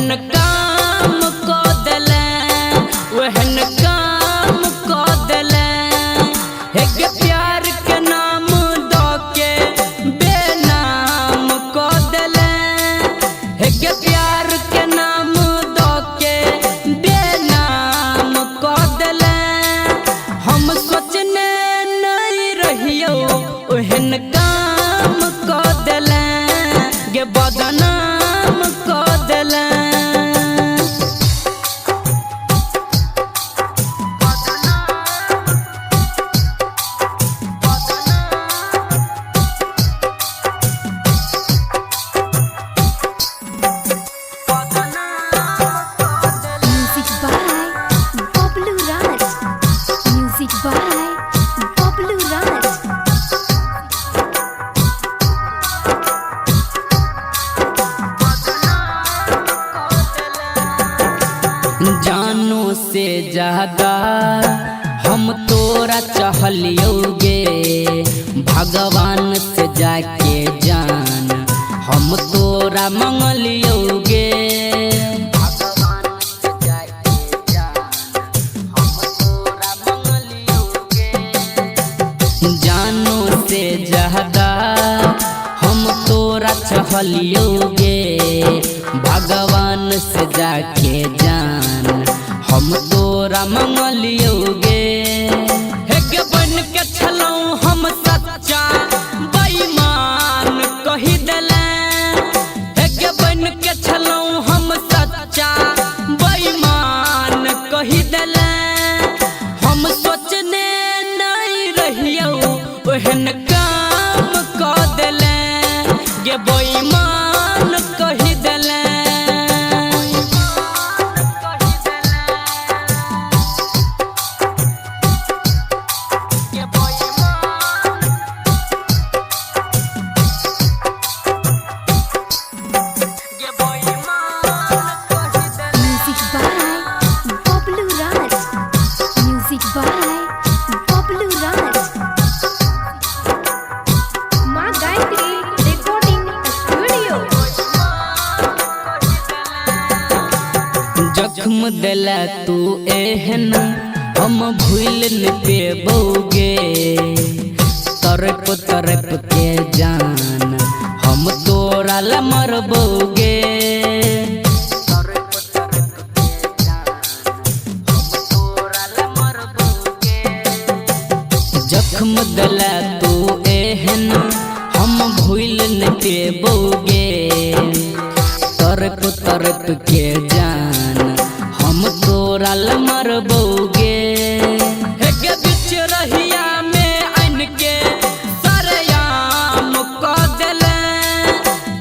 वहन काम को दले वहन काम को दले एक प्यार के नाम दो के बेनाम को दले एक प्यार के नाम दो के बेनाम को दले हम सोचने नहीं रहियो वहन काम को दले गे बदनाम को दले। Music by Bablu Raj. Music by Bablu Raj. जानो से ज्यादा हम तोरा चाहलियोगे भगवान से जाके जान हम तोरा मंगलियोगे भगवान से जाके जान हम तोरा मंगलियोगे। जानो से ज्यादा हम तोरा चाहलियोगे भगवान से जाके जान हम तोरा मंगलियोगे। हेग बन के छलौं हम सच्चा बेईमान कही देले हेग बन के छलौं हम सच्चा बेईमान कही देले हम सोचने नहीं रहियो ओहन काम क देले गे बेईमान कही देले। Music by Bablu Raj. Music by Bablu Raj. Ma Gayatri Recording Studio. जख्म दिला तू एहन हम भूल न पेबोगे तरप तरप के जान हम तोरा ला मरबोगे तरप तरप के जान हम तोरा ला मरबोगे। जख्म दिला तू एहन हम भूल न पेबोगे तरप तरप के जान हम तोरा ला मरबोगे। हेग बिच रहिया में आन के सरयाम क देले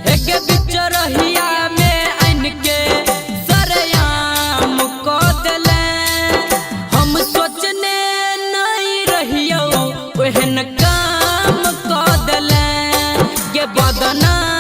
हेग बिच रहिया में आन के सरयाम क देले हम सोचने नहीं रहियो ओहन काम क देले गे बदनाम